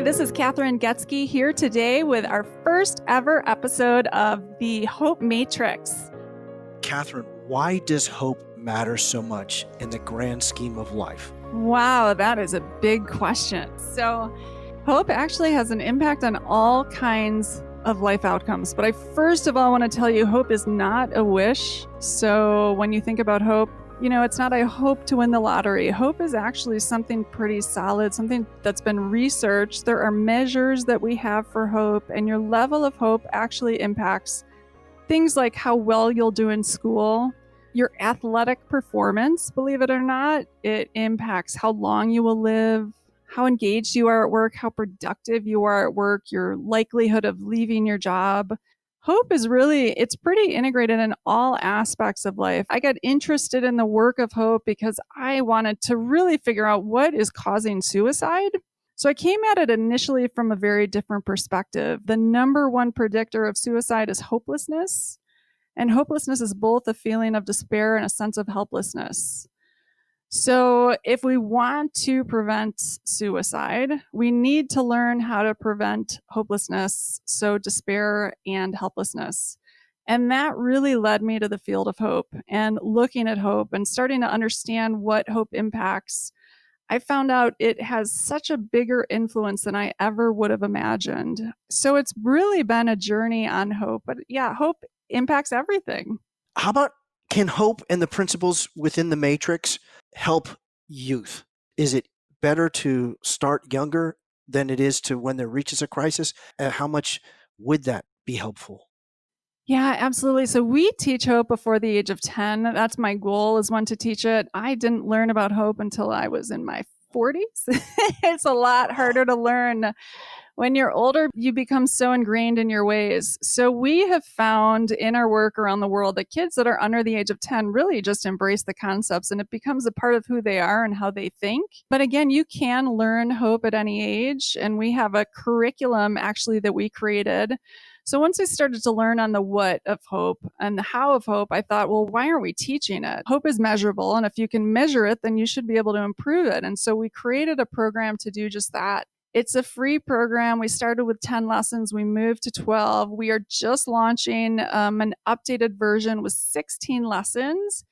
this is Catherine Getzky here today with our first ever episode of the Hope Matrix. Catherine, why does hope matter so much in the grand scheme of life? Wow, that is a big question. So, hope actually has an impact on all kinds of life outcomes. But I first of all want to tell you, hope is not a wish. So, when you think about hope, it's not I hope to win the lottery. Hope is actually something pretty solid, something that's been researched. There are measures that we have for hope, and your level of hope actually impacts things like how well you'll do in school, your athletic performance, believe it or not. It impacts how long you will live, how engaged you are at work, how productive you are at work, your likelihood of leaving your job. Hope is it's pretty integrated in all aspects of life. I got interested in the work of hope because I wanted to really figure out what is causing suicide. So I came at it initially from a very different perspective. The number one predictor of suicide is hopelessness. And hopelessness is both a feeling of despair and a sense of helplessness. So if we want to prevent suicide, we need to learn how to prevent hopelessness, so despair and helplessness. And that really led me to the field of hope and looking at hope and starting to understand what hope impacts. I found out it has such a bigger influence than I ever would have imagined. So it's really been a journey on hope. But yeah, hope impacts everything. How about, can hope and the principles within the matrix help youth? Is it better to start younger than it is to when there reaches a crisis? How much would that be helpful? Yeah, absolutely. So we teach hope before the age of 10. That's my goal, is one to teach it. I didn't learn about hope until I was in my 40s. It's a lot harder to learn. When you're older, you become so ingrained in your ways. So we have found in our work around the world that kids that are under the age of 10 really just embrace the concepts, and it becomes a part of who they are and how they think. But again, you can learn hope at any age. And we have a curriculum actually that we created. So once I started to learn on the what of hope and the how of hope, I thought, well, why aren't we teaching it? Hope is measurable. And if you can measure it, then you should be able to improve it. And so we created a program to do just that. It's a free program. We started with 10 lessons. We moved to 12. We are just launching an updated version with 16 lessons.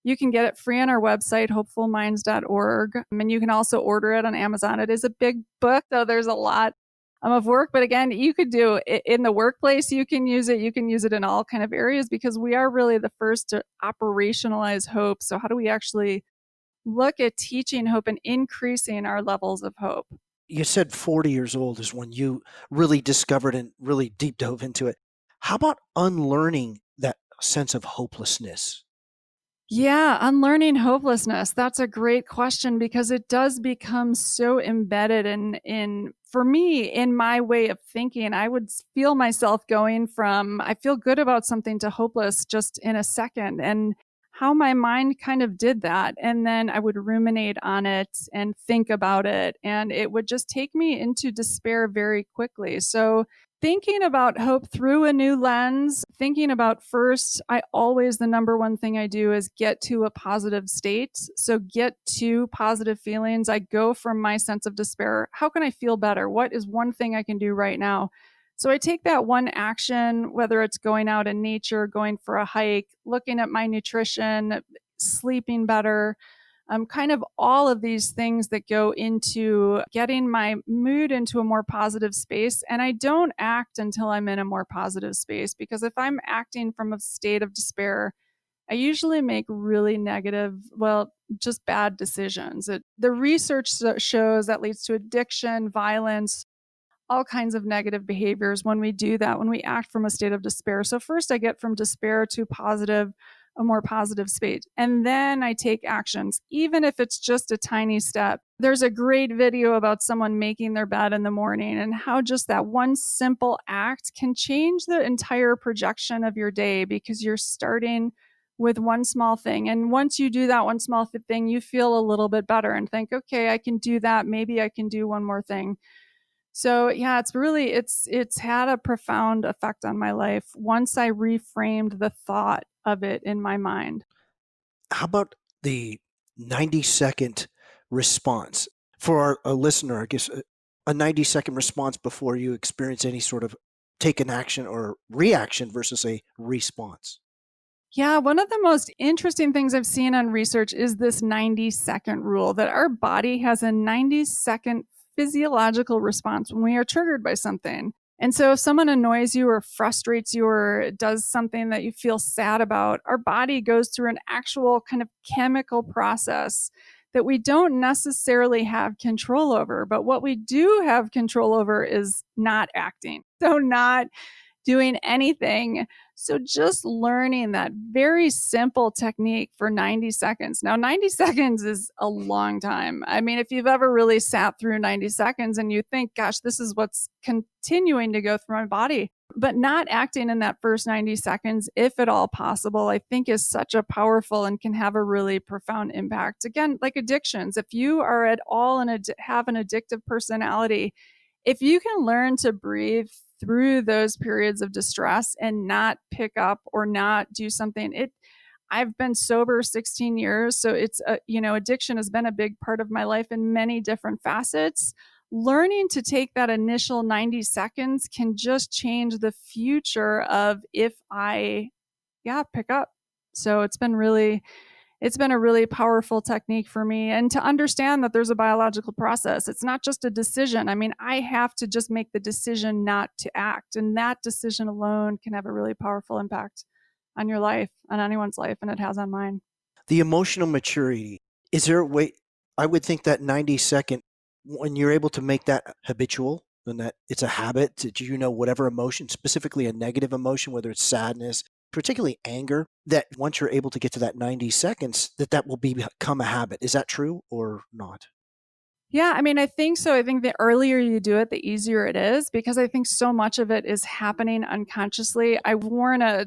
You can get it free on our website, hopefulminds.org. And you can also order it on Amazon. It is a big book, though there's a lot of work. But again, you could do it in the workplace. You can use it. You can use it in all kind of areas because we are really the first to operationalize hope. So how do we actually look at teaching hope and increasing our levels of hope? You said 40 years old is when you really discovered and really deep dove into it. How about unlearning that sense of hopelessness? Yeah, unlearning hopelessness. That's a great question because it does become so embedded for me, in my way of thinking. I would feel myself going from I feel good about something to hopeless just in a second. And how my mind kind of did that. And then I would ruminate on it and think about it. And it would just take me into despair very quickly. So thinking about hope through a new lens, thinking about first, the number one thing I do is get to a positive state. So get to positive feelings. I go from my sense of despair. How can I feel better? What is one thing I can do right now? So I take that one action, whether it's going out in nature, going for a hike, looking at my nutrition, sleeping better, kind of all of these things that go into getting my mood into a more positive space. And I don't act until I'm in a more positive space, because if I'm acting from a state of despair, I usually make really negative, just bad decisions. The research shows that leads to addiction, violence, all kinds of negative behaviors when we do that, when we act from a state of despair. So first I get from despair to a more positive state. And then I take actions, even if it's just a tiny step. There's a great video about someone making their bed in the morning and how just that one simple act can change the entire projection of your day, because you're starting with one small thing. And once you do that one small thing, you feel a little bit better and think, okay, I can do that. Maybe I can do one more thing. So yeah, it's had a profound effect on my life once I reframed the thought of it in my mind. How about the 90-second response for our listener? I guess a 90-second response before you experience any sort of take an action or reaction versus a response. Yeah, one of the most interesting things I've seen on research is this 90-second rule, that our body has a 90-second physiological response when we are triggered by something. And so if someone annoys you or frustrates you or does something that you feel sad about, our body goes through an actual kind of chemical process that we don't necessarily have control over. But what we do have control over is not acting. So not doing anything. So just learning that very simple technique for 90 seconds. Now, 90 seconds is a long time. I mean, if you've ever really sat through 90 seconds and you think, gosh, this is what's continuing to go through my body, but not acting in that first 90 seconds, if at all possible, I think is such a powerful and can have a really profound impact. Again, like addictions, if you are at all have an addictive personality, if you can learn to breathe through those periods of distress and not pick up or not do something, I've been sober 16 years, so addiction has been a big part of my life in many different facets. Learning to take that initial 90 seconds can just change the future of if I pick up. So it's been a really powerful technique for me, and to understand that there's a biological process. It's not just a decision. I mean, I have to just make the decision not to act, and that decision alone can have a really powerful impact on your life, on anyone's life, and it has on mine. The emotional maturity, is there a way? I would think that 90-second, when you're able to make that habitual and that it's a habit, that whatever emotion, specifically a negative emotion, whether it's sadness, particularly anger, that once you're able to get to that 90 seconds, that will become a habit. Is that true or not? Yeah, I mean, I think so. I think the earlier you do it, the easier it is, because I think so much of it is happening unconsciously. I've worn a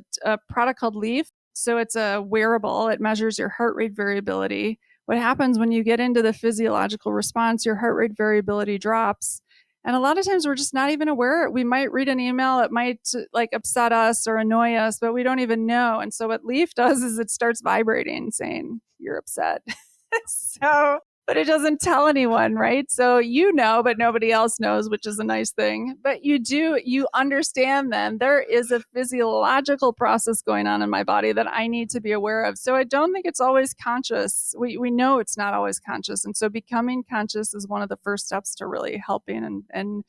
product called Leaf. So it's a wearable, it measures your heart rate variability. What happens when you get into the physiological response, your heart rate variability drops. And a lot of times we're just not even aware. We might read an email, it might like upset us or annoy us, but we don't even know. And so what Leaf does is it starts vibrating saying, you're upset. So, but it doesn't tell anyone, right? So but nobody else knows, which is a nice thing. But you understand then there is a physiological process going on in my body that I need to be aware of. So I don't think it's always conscious. We know it's not always conscious. And so becoming conscious is one of the first steps to really helping and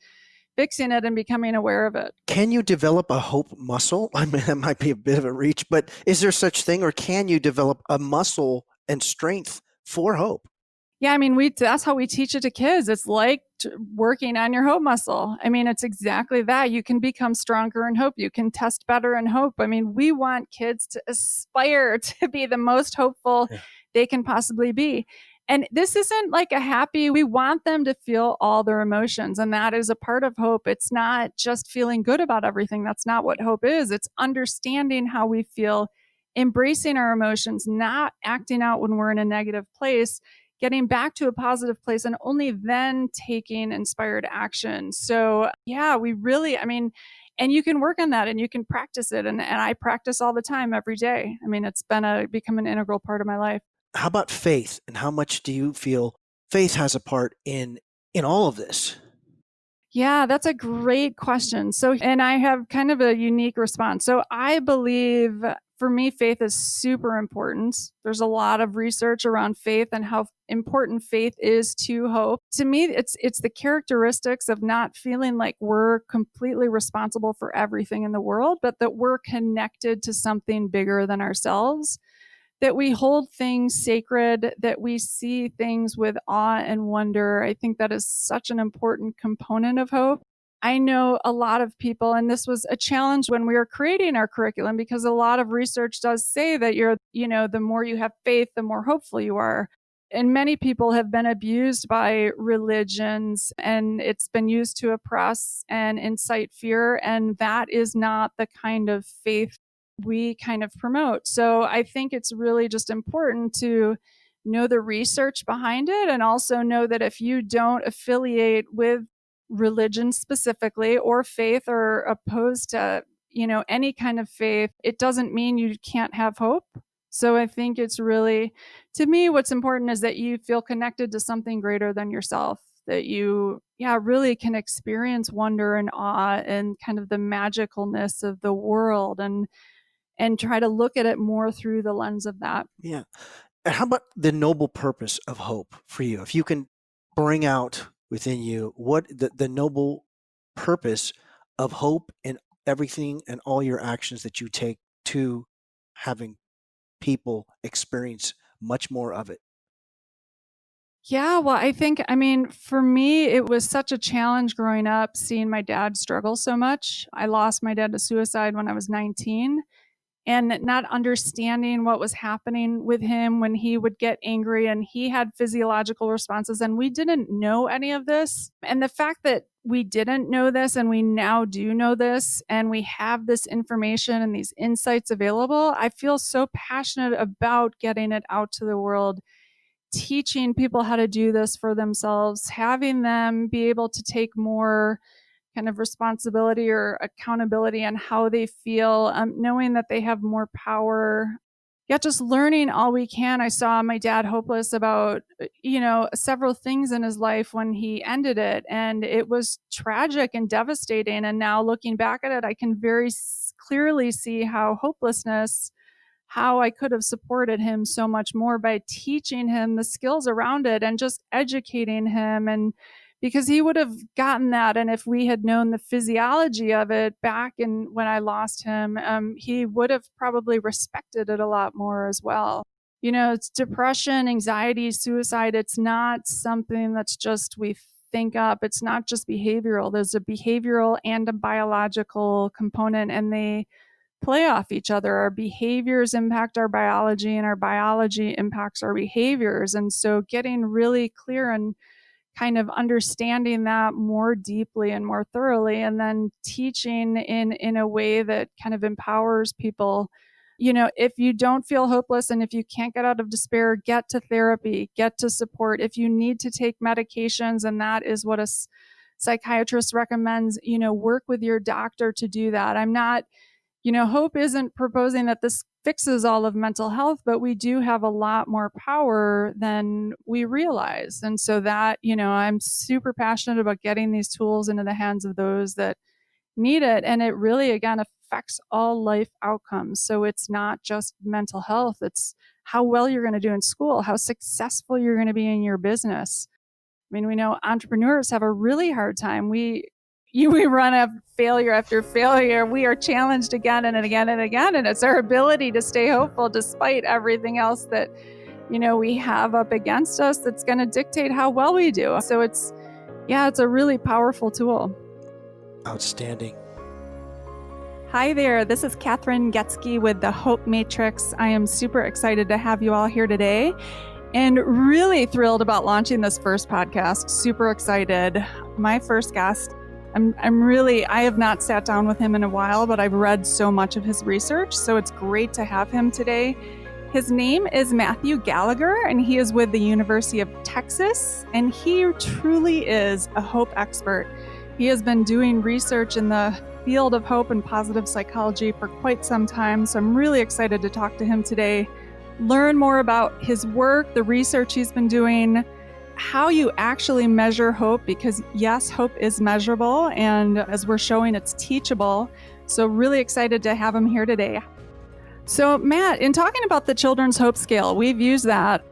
fixing it and becoming aware of it. Can you develop a hope muscle? I mean, that might be a bit of a reach, but is there such thing, or can you develop a muscle and strength for hope? Yeah, I mean, that's how we teach it to kids. It's like working on your hope muscle. I mean, it's exactly that. You can become stronger in hope. You can test better in hope. I mean, we want kids to aspire to be the most hopeful they can possibly be. And this isn't like we want them to feel all their emotions. And that is a part of hope. It's not just feeling good about everything. That's not what hope is. It's understanding how we feel, embracing our emotions, not acting out when we're in a negative place, getting back to a positive place, and only then taking inspired action. So yeah, and you can work on that and you can practice it. And I practice all the time, every day. I mean, it's become an integral part of my life. How about faith, and how much do you feel faith has a part in all of this? Yeah, that's a great question. So, and I have kind of a unique response. So I believe, for me, faith is super important. There's a lot of research around faith and how important faith is to hope. To me, it's the characteristics of not feeling like we're completely responsible for everything in the world, but that we're connected to something bigger than ourselves, that we hold things sacred, that we see things with awe and wonder. I think that is such an important component of hope. I know a lot of people, and this was a challenge when we were creating our curriculum, because a lot of research does say that the more you have faith, the more hopeful you are. And many people have been abused by religions, and it's been used to oppress and incite fear. And that is not the kind of faith we kind of promote. So I think it's really just important to know the research behind it, and also know that if you don't affiliate with religion specifically, or faith, or opposed to any kind of faith, it doesn't mean you can't have hope. So I think it's really, to me, what's important is that you feel connected to something greater than yourself, that you yeah, really can experience wonder and awe and kind of the magicalness of the world, and try to look at it more through the lens of that. Yeah. And how about the noble purpose of hope for you? If you can bring out within you what the noble purpose of hope in everything and all your actions that you take to having people experience much more of it. Yeah, well, I think, I mean, for me, it was such a challenge growing up seeing my dad struggle so much. I lost my dad to suicide when I was 19, and not understanding what was happening with him when he would get angry, and he had physiological responses, and we didn't know any of this. And the fact that we didn't know this and we now do know this and we have this information and these insights available, I feel so passionate about getting it out to the world, teaching people how to do this for themselves, having them be able to take more kind of responsibility or accountability on how they feel, knowing that they have more power. Yeah, just learning all we can. I saw my dad hopeless about, several things in his life when he ended it. And it was tragic and devastating. And now looking back at it, I can very clearly see how hopelessness, how I could have supported him so much more by teaching him the skills around it and just educating him. And because he would have gotten that, and if we had known the physiology of it back in when I lost him, he would have probably respected it a lot more as well. It's depression, anxiety, suicide. It's not something that's just we think up. It's not just behavioral. There's a behavioral and a biological component, and they play off each other. Our behaviors impact our biology, and our biology impacts our behaviors. And so getting really clear and kind of understanding that more deeply and more thoroughly, and then teaching in a way that kind of empowers people. If you don't feel hopeless and if you can't get out of despair, get to therapy, get to support. If you need to take medications, and that is what a psychiatrist recommends, work with your doctor to do that. I'm not, Hope isn't proposing that this fixes all of mental health, but we do have a lot more power than we realize. And so that, I'm super passionate about getting these tools into the hands of those that need it. And it really, again, affects all life outcomes. So it's not just mental health, it's how well you're going to do in school, how successful you're going to be in your business. I mean, we know entrepreneurs have a really hard time. We run a failure after failure. We are challenged again and again and again. And it's our ability to stay hopeful despite everything else that, we have up against us that's going to dictate how well we do. So it's a really powerful tool. Outstanding. Hi there, this is Catherine Getsky with the Hope Matrix. I am super excited to have you all here today and really thrilled about launching this first podcast. Super excited. My first guest. I have not sat down with him in a while, but I've read so much of his research, so it's great to have him today. His name is Matthew Gallagher, and he is with the University of Texas, and he truly is a hope expert. He has been doing research in the field of hope and positive psychology for quite some time, so I'm really excited to talk to him today, learn more about his work, the research he's been doing, how you actually measure hope, because yes, hope is measurable, and as we're showing, it's teachable. So really excited to have him here today. So Matt, in talking about the Children's Hope Scale, we've used that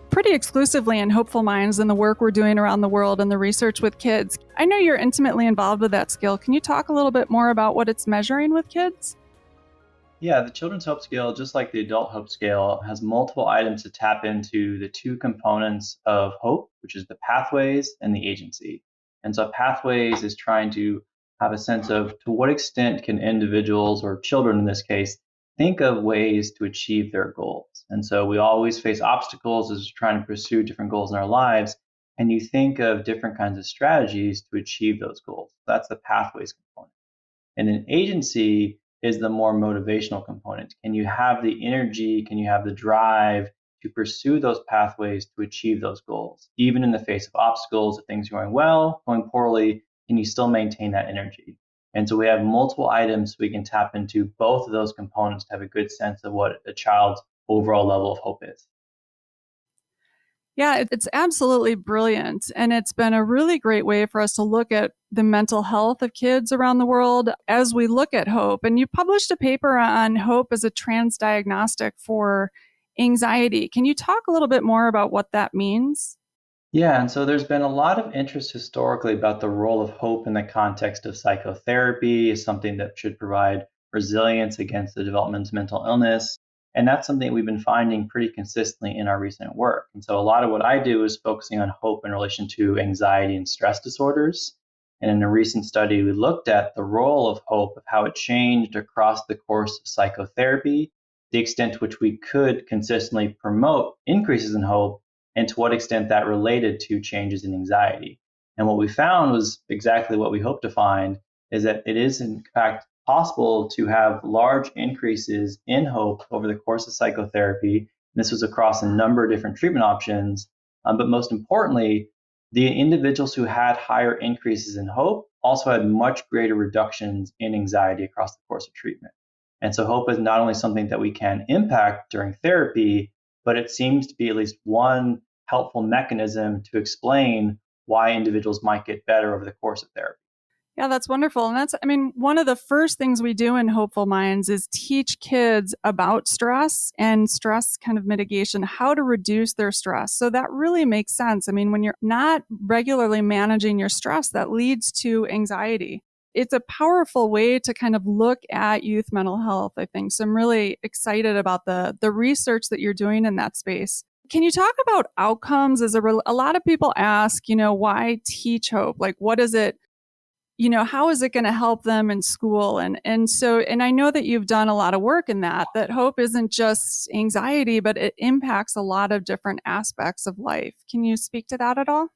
pretty exclusively in Hopeful Minds and the work we're doing around the world and the research with kids. I know you're intimately involved with that scale. Can you talk a little bit more about what it's measuring with kids? Yeah, the Children's Hope Scale, just like the Adult Hope Scale, has multiple items to tap into the two components of hope, which is the pathways and the agency. And so pathways is trying to have a sense of to what extent can individuals, or children in this case, think of ways to achieve their goals. And so we always face obstacles as we're trying to pursue different goals in our lives. And you think of different kinds of strategies to achieve those goals. That's the pathways component. And an agency is the more motivational component. Can you have the energy? Can you have the drive to pursue those pathways to achieve those goals? Even in the face of obstacles, if things are going well, going poorly, can you still maintain that energy? And so we have multiple items we can tap into both of those components to have a good sense of what a child's overall level of hope is. Yeah, it's absolutely brilliant. And it's been a really great way for us to look at the mental health of kids around the world as we look at hope. And you published a paper on hope as a transdiagnostic for anxiety. Can you talk a little bit more about what that means? Yeah, and so there's been a lot of interest historically about the role of hope in the context of psychotherapy as something that should provide resilience against the development of mental illness. And that's something we've been finding pretty consistently in our recent work. And so a lot of what I do is focusing on hope in relation to anxiety and stress disorders. And in a recent study, we looked at the role of hope, of how it changed across the course of psychotherapy, the extent to which we could consistently promote increases in hope and to what extent that related to changes in anxiety. And what we found was exactly what we hoped to find is that it is, in fact, possible to have large increases in hope over the course of psychotherapy. And this was across a number of different treatment options. But most importantly, the individuals who had higher increases in hope also had much greater reductions in anxiety across the course of treatment. And so hope is not only something that we can impact during therapy, but it seems to be at least one helpful mechanism to explain why individuals might get better over the course of therapy. Yeah, that's wonderful. And that's, I mean, one of the first things we do in Hopeful Minds is teach kids about stress and stress kind of mitigation, how to reduce their stress. So that really makes sense. I mean, when you're not regularly managing your stress, that leads to anxiety. It's a powerful way to kind of look at youth mental health, I think. So I'm really excited about the research that you're doing in that space. Can you talk about outcomes? A lot of people ask, why teach hope? Like, what is it? How is it going to help them in school? And I know that you've done a lot of work in that hope isn't just anxiety, but it impacts a lot of different aspects of life. Can you speak to that at all?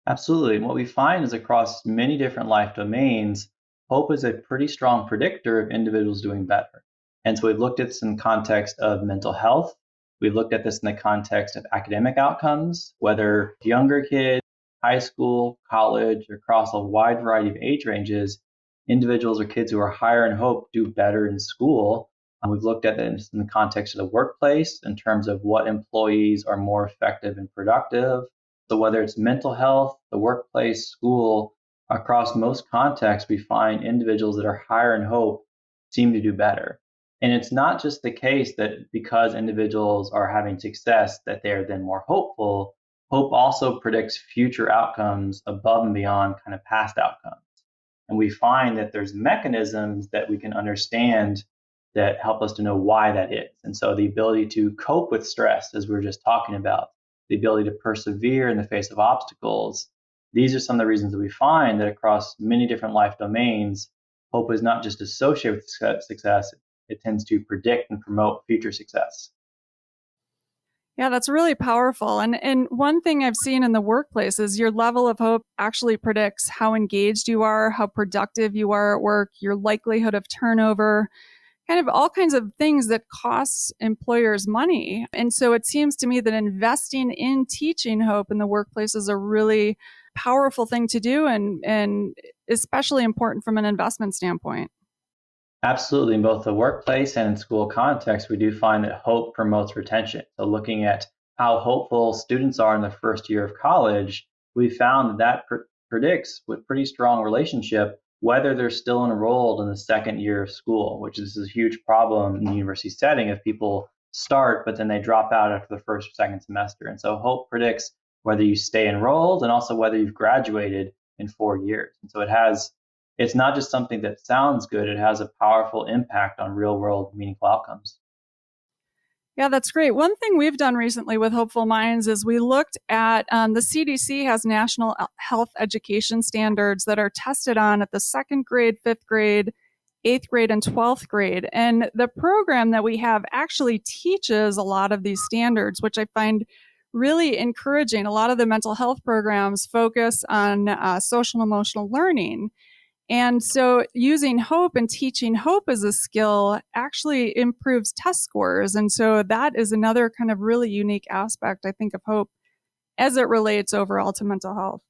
Absolutely. And what we find is across many different life domains, hope is a pretty strong predictor of individuals doing better. And so we've looked at this in the context of mental health. We've looked at this in the context of academic outcomes, whether younger kids, high school, college, across a wide variety of age ranges, individuals or kids who are higher in hope do better in school. We've looked at this in the context of the workplace in terms of what employees are more effective and productive. So whether it's mental health, the workplace, school, across most contexts, we find individuals that are higher in hope seem to do better. And it's not just the case that because individuals are having success that they're then more hopeful. Hope also predicts future outcomes above and beyond kind of past outcomes. And we find that there's mechanisms that we can understand that help us to know why that is. And so the ability to cope with stress, as we were just talking about, the ability to persevere in the face of obstacles, these are some of the reasons that we find that across many different life domains, hope is not just associated with success, it tends to predict and promote future success. Yeah, that's really powerful. And one thing I've seen in the workplace is your level of hope actually predicts how engaged you are, how productive you are at work, your likelihood of turnover, kind of all kinds of things that costs employers money. And so it seems to me that investing in teaching hope in the workplace is a really powerful thing to do and especially important from an investment standpoint. Absolutely. In both the workplace and in school context, we do find that hope promotes retention. So, looking at how hopeful students are in the first year of college, we found that predicts with pretty strong relationship whether they're still enrolled in the second year of school, which is a huge problem in the university setting if people start, but then they drop out after the first or second semester. And so, hope predicts whether you stay enrolled and also whether you've graduated in 4 years. And so, it's not just something that sounds good, it has a powerful impact on real world meaningful outcomes. Yeah, that's great. One thing we've done recently with Hopeful Minds is we looked at the CDC has national health education standards that are tested on at the second grade, fifth grade, eighth grade, and 12th grade. And the program that we have actually teaches a lot of these standards, which I find really encouraging. A lot of the mental health programs focus on social and emotional learning. And so using hope and teaching hope as a skill actually improves test scores. And so that is another kind of really unique aspect, I think, of hope as it relates overall to mental health.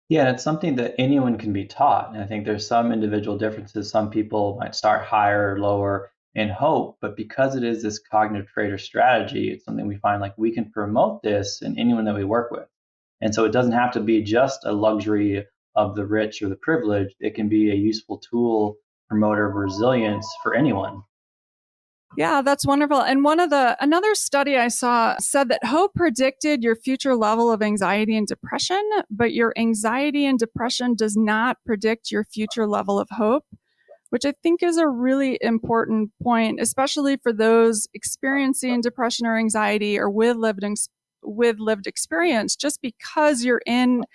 Yeah, and it's something that anyone can be taught. And I think there's some individual differences. Some people might start higher or lower in hope, but because it is this cognitive trader strategy, it's something we find like we can promote this in anyone that we work with. And so it doesn't have to be just a luxury of the rich or the privileged. It can be a useful tool, promoter of resilience for anyone. Yeah, that's wonderful. And another study I saw said that hope predicted your future level of anxiety and depression, but your anxiety and depression does not predict your future level of hope, which I think is a really important point, especially for those experiencing depression or anxiety or with lived experience. Just because you're in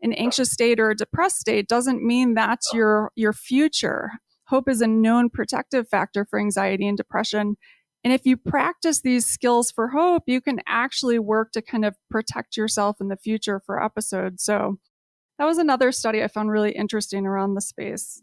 an anxious state or a depressed state doesn't mean that's your future. Hope is a known protective factor for anxiety and depression. And if you practice these skills for hope, you can actually work to kind of protect yourself in the future for episodes. So that was another study I found really interesting around the space.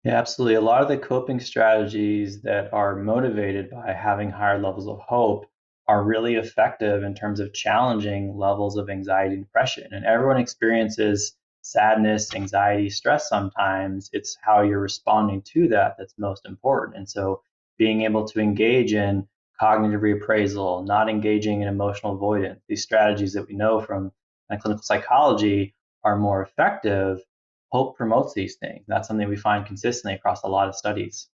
Yeah, absolutely. A lot of the coping strategies that are motivated by having higher levels of hope are really effective in terms of challenging levels of anxiety and depression. And everyone experiences sadness, anxiety, stress sometimes. It's how you're responding to that that's most important. And so being able to engage in cognitive reappraisal, not engaging in emotional avoidance, these strategies that we know from clinical psychology are more effective. Hope promotes these things. That's something we find consistently across a lot of studies.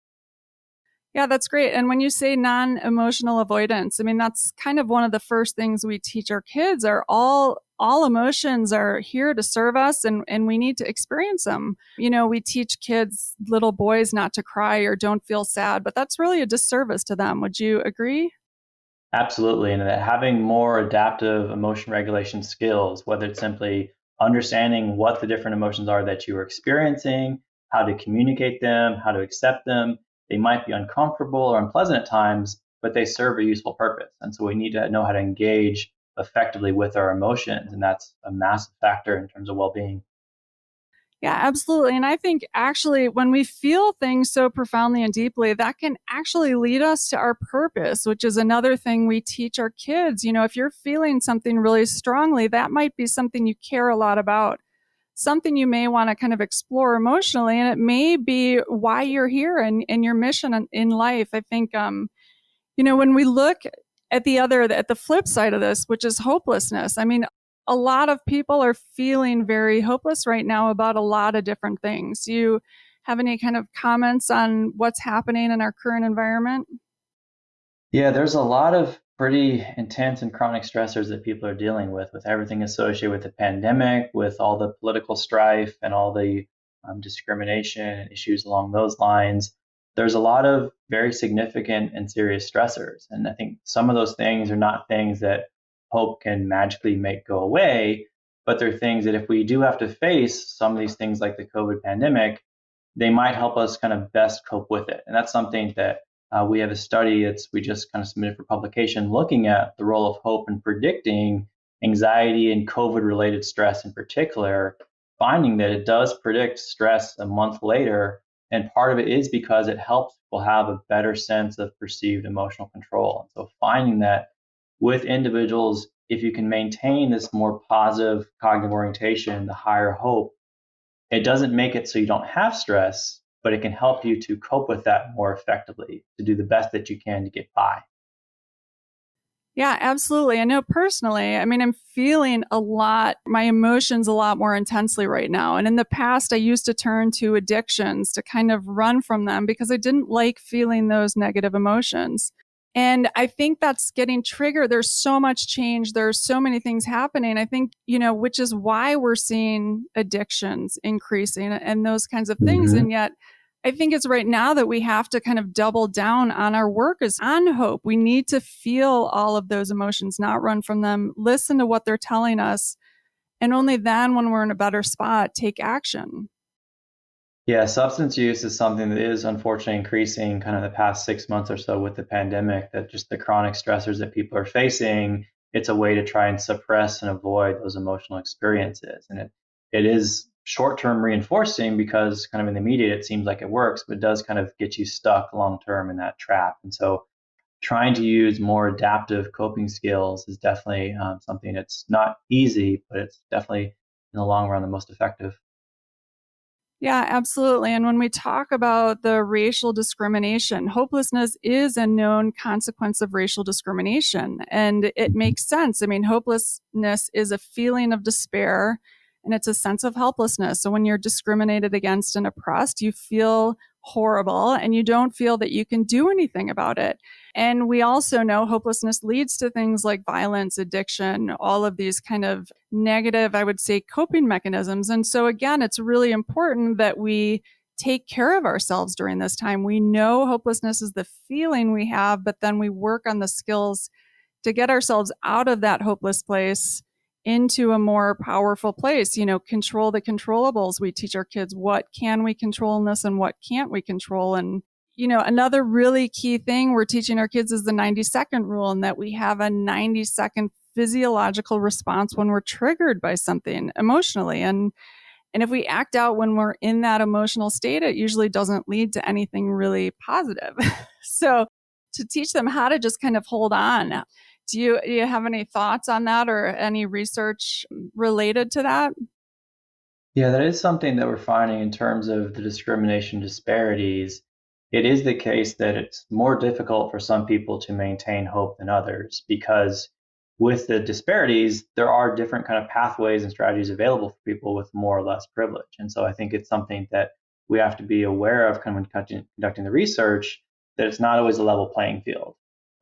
Yeah, that's great. And when you say non-emotional avoidance, I mean, that's kind of one of the first things we teach our kids are all emotions are here to serve us and we need to experience them. You know, we teach kids, little boys not to cry or don't feel sad, but that's really a disservice to them. Would you agree? Absolutely. And that having more adaptive emotion regulation skills, whether it's simply understanding what the different emotions are that you are experiencing, how to communicate them, how to accept them, they might be uncomfortable or unpleasant at times, but they serve a useful purpose. And so we need to know how to engage effectively with our emotions. And that's a massive factor in terms of well being. Yeah, absolutely. And I think actually, when we feel things so profoundly and deeply, that can actually lead us to our purpose, which is another thing we teach our kids. You know, if you're feeling something really strongly, that might be something you care a lot about, something you may want to kind of explore emotionally. And it may be why you're here and your mission in life. I think, you know, when we look at the flip side of this, which is hopelessness, I mean, a lot of people are feeling very hopeless right now about a lot of different things. Do you have any kind of comments on what's happening in our current environment? Yeah, there's a lot of pretty intense and chronic stressors that people are dealing with everything associated with the pandemic, with all the political strife and all the discrimination and issues along those lines. There's a lot of very significant and serious stressors. And I think some of those things are not things that hope can magically make go away, but they're things that if we do have to face some of these things like the COVID pandemic, they might help us kind of best cope with it. And that's something that we have a study that's we just kind of submitted for publication looking at the role of hope in predicting anxiety and COVID related stress in particular, finding that it does predict stress a month later. And part of it is because it helps people have a better sense of perceived emotional control. And so finding that with individuals, if you can maintain this more positive cognitive orientation, the higher hope, it doesn't make it so you don't have stress, but it can help you to cope with that more effectively, to do the best that you can to get by. Yeah, absolutely. I know personally, I mean, I'm feeling my emotions a lot more intensely right now. And in the past, I used to turn to addictions to kind of run from them because I didn't like feeling those negative emotions. And I think that's getting triggered. There's so much change. There's so many things happening. I think, you know, which is why we're seeing addictions increasing and those kinds of things. Mm-hmm. And yet, I think it's right now that we have to kind of double down on our work is on hope. We need to feel all of those emotions, not run from them, listen to what they're telling us. And only then, when we're in a better spot, take action. Yeah, substance use is something that is unfortunately increasing kind of the past 6 months or so with the pandemic, that just the chronic stressors that people are facing, it's a way to try and suppress and avoid those emotional experiences. And it is short-term reinforcing because kind of in the immediate it seems like it works, but it does kind of get you stuck long-term in that trap. And so trying to use more adaptive coping skills is definitely something that's not easy, but it's definitely in the long run the most effective. Yeah, absolutely. And when we talk about the racial discrimination, hopelessness is a known consequence of racial discrimination. And it makes sense. I mean, hopelessness is a feeling of despair and it's a sense of helplessness. So when you're discriminated against and oppressed, you feel horrible and you don't feel that you can do anything about it. And we also know hopelessness leads to things like violence, addiction, all of these kind of negative, I would say, coping mechanisms. And so, again, it's really important that we take care of ourselves during this time. We know hopelessness is the feeling we have, but then we work on the skills to get ourselves out of that hopeless place into a more powerful place. Control the controllables. We teach our kids what can we control in this and what can't we control. And another really key thing we're teaching our kids is the 90-second rule, and that we have a 90-second physiological response when we're triggered by something emotionally. And if we act out when we're in that emotional state, it usually doesn't lead to anything really positive. So to teach them how to just kind of hold on. Do you have any thoughts on that or any research related to that? Yeah, that is something that we're finding in terms of the discrimination disparities. It is the case that it's more difficult for some people to maintain hope than others because with the disparities, there are different kind of pathways and strategies available for people with more or less privilege. And so I think it's something that we have to be aware of kind of when conducting the research, that it's not always a level playing field.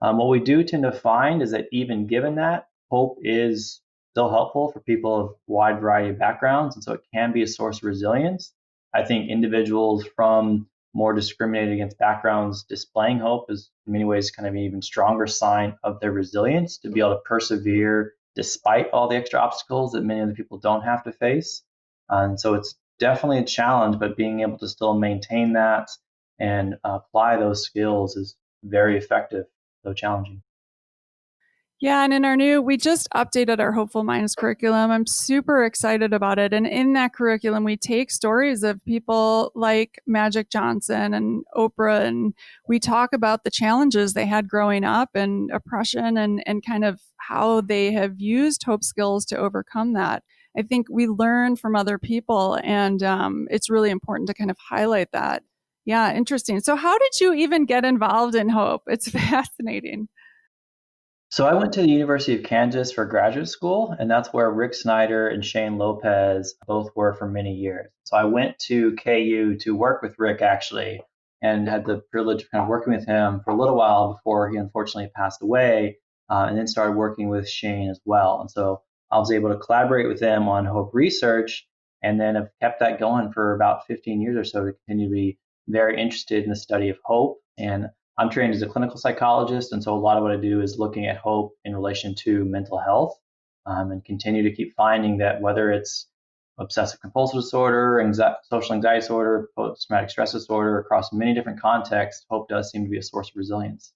What we do tend to find is that even given that, hope is still helpful for people of wide variety of backgrounds, and so it can be a source of resilience. I think individuals from more discriminated against backgrounds displaying hope is in many ways kind of an even stronger sign of their resilience to be able to persevere despite all the extra obstacles that many other people don't have to face. And so it's definitely a challenge, but being able to still maintain that and apply those skills is very effective, though challenging. Yeah, and we just updated our Hopeful Minds curriculum. I'm super excited about it. And in that curriculum, we take stories of people like Magic Johnson and Oprah, and we talk about the challenges they had growing up and oppression and kind of how they have used hope skills to overcome that. I think we learn from other people, and it's really important to kind of highlight that. Yeah, interesting. So, how did you even get involved in hope? It's fascinating. So I went to the University of Kansas for graduate school, and that's where Rick Snyder and Shane Lopez both were for many years. So I went to KU to work with Rick actually, and had the privilege of kind of working with him for a little while before he unfortunately passed away, and then started working with Shane as well. And so I was able to collaborate with them on Hope research, and then have kept that going for about 15 years or so to continue to be very interested in the study of hope. And I'm trained as a clinical psychologist, and so a lot of what I do is looking at hope in relation to mental health, and continue to keep finding that whether it's obsessive compulsive disorder, social anxiety disorder, post traumatic stress disorder, across many different contexts, hope does seem to be a source of resilience.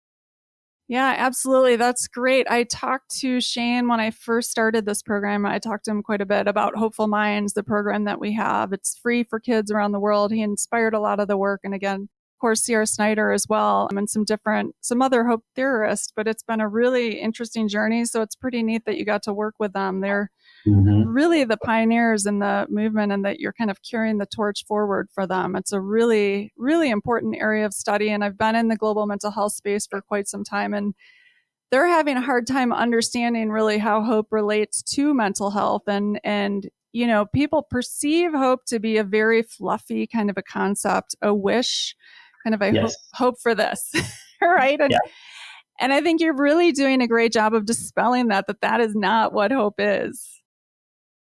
Yeah, absolutely. That's great. I talked to Shane when I first started this program. I talked to him quite a bit about Hopeful Minds, the program that we have. It's free for kids around the world. He inspired a lot of the work. And again, of course, Sierra Snyder as well, and some other hope theorists, but it's been a really interesting journey. So it's pretty neat that you got to work with them. They're Mm-hmm. really the pioneers in the movement and that you're kind of carrying the torch forward for them. It's a really, really important area of study. And I've been in the global mental health space for quite some time, and they're having a hard time understanding really how hope relates to mental health. And people perceive hope to be a very fluffy kind of a concept, a wish, kind of a Yes. hope for this. Right. Yeah. And I think you're really doing a great job of dispelling that is not what hope is.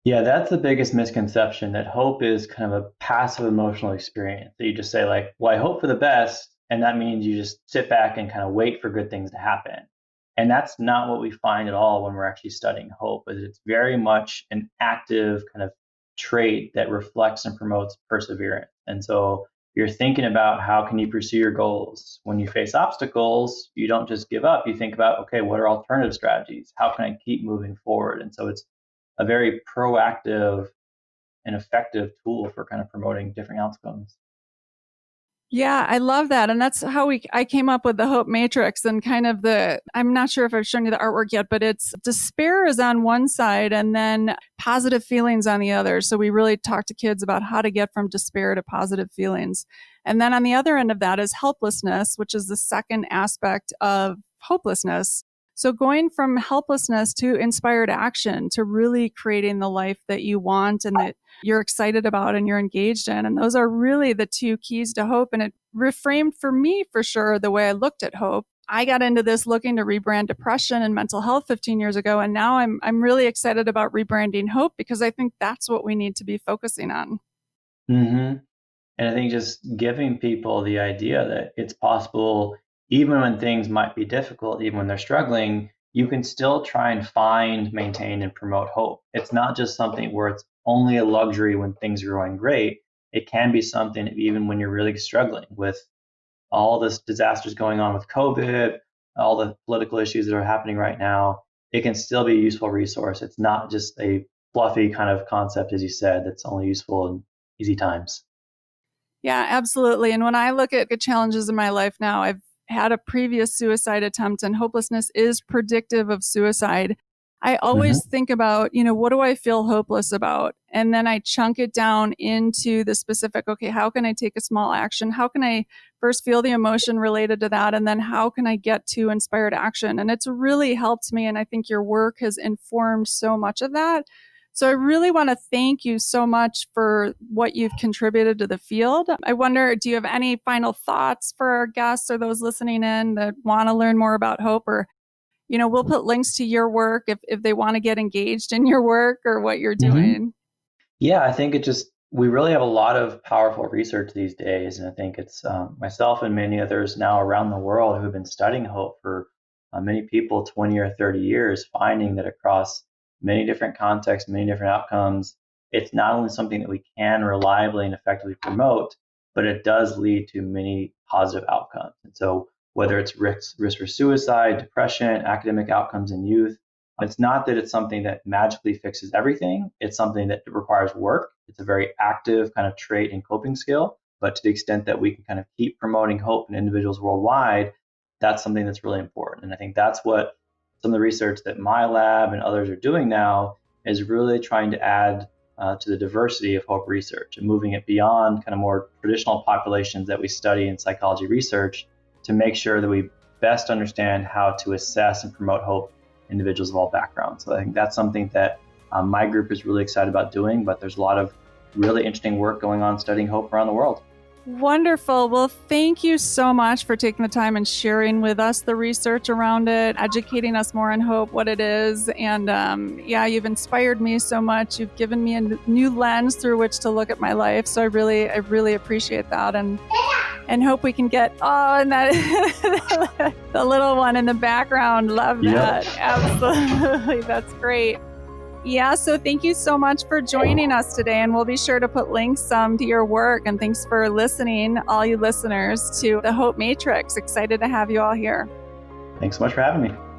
Yeah, that's the biggest misconception, that hope is kind of a passive emotional experience that you just say like, well, I hope for the best. And that means you just sit back and kind of wait for good things to happen. And that's not what we find at all when we're actually studying hope, is it's very much an active kind of trait that reflects and promotes perseverance. And so you're thinking about how can you pursue your goals. When you face obstacles, you don't just give up. You think about, okay, what are alternative strategies? How can I keep moving forward? And so it's a very proactive and effective tool for kind of promoting different outcomes. Yeah, I love that. And that's how I came up with the Hope Matrix and kind of I'm not sure if I've shown you the artwork yet, but it's despair is on one side and then positive feelings on the other. So we really talk to kids about how to get from despair to positive feelings. And then on the other end of that is helplessness, which is the second aspect of hopelessness. So going from helplessness to inspired action to really creating the life that you want and that you're excited about and you're engaged in. And those are really the two keys to hope. And it reframed for me, for sure, the way I looked at hope. I got into this looking to rebrand depression and mental health 15 years ago. And now I'm really excited about rebranding hope because I think that's what we need to be focusing on. Mm-hmm. And I think just giving people the idea that it's possible, even when things might be difficult, even when they're struggling, you can still try and find, maintain, and promote hope. It's not just something where it's only a luxury when things are going great. It can be something even when you're really struggling with all this disasters going on with COVID, all the political issues that are happening right now. It can still be a useful resource. It's not just a fluffy kind of concept, as you said, that's only useful in easy times. Yeah, absolutely. And when I look at the challenges in my life now, I've had a previous suicide attempt, and hopelessness is predictive of suicide. I always think about, what do I feel hopeless about? And then I chunk it down into the specific, okay, how can I take a small action? How can I first feel the emotion related to that? And then how can I get to inspired action? And it's really helped me. And I think your work has informed so much of that. So I really want to thank you so much for what you've contributed to the field. I wonder, do you have any final thoughts for our guests or those listening in that want to learn more about hope? Or, we'll put links to your work if they want to get engaged in your work or what you're doing. Yeah, I think we really have a lot of powerful research these days. And I think it's myself and many others now around the world who have been studying hope for many people 20 or 30 years, finding that across many different contexts, many different outcomes, it's not only something that we can reliably and effectively promote, but it does lead to many positive outcomes. And so whether it's risk for suicide, depression, academic outcomes in youth, it's not that it's something that magically fixes everything. It's something that requires work. It's a very active kind of trait and coping skill. But to the extent that we can kind of keep promoting hope in individuals worldwide, that's something that's really important. And I think that's what some of the research that my lab and others are doing now is really trying to add to the diversity of hope research and moving it beyond kind of more traditional populations that we study in psychology research to make sure that we best understand how to assess and promote hope in individuals of all backgrounds. So I think that's something that my group is really excited about doing, but there's a lot of really interesting work going on studying hope around the world. Wonderful. Well, thank you so much for taking the time and sharing with us the research around it, educating us more on hope, what it is. And you've inspired me so much. You've given me a new lens through which to look at my life. So I really appreciate that. And hope we can get, and that the little one in the background. Love that. Yep. Absolutely. That's great. Yeah, so thank you so much for joining us today, and we'll be sure to put links to your work, and thanks for listening, all you listeners, to the Hope Matrix. Excited to have you all here. Thanks so much for having me.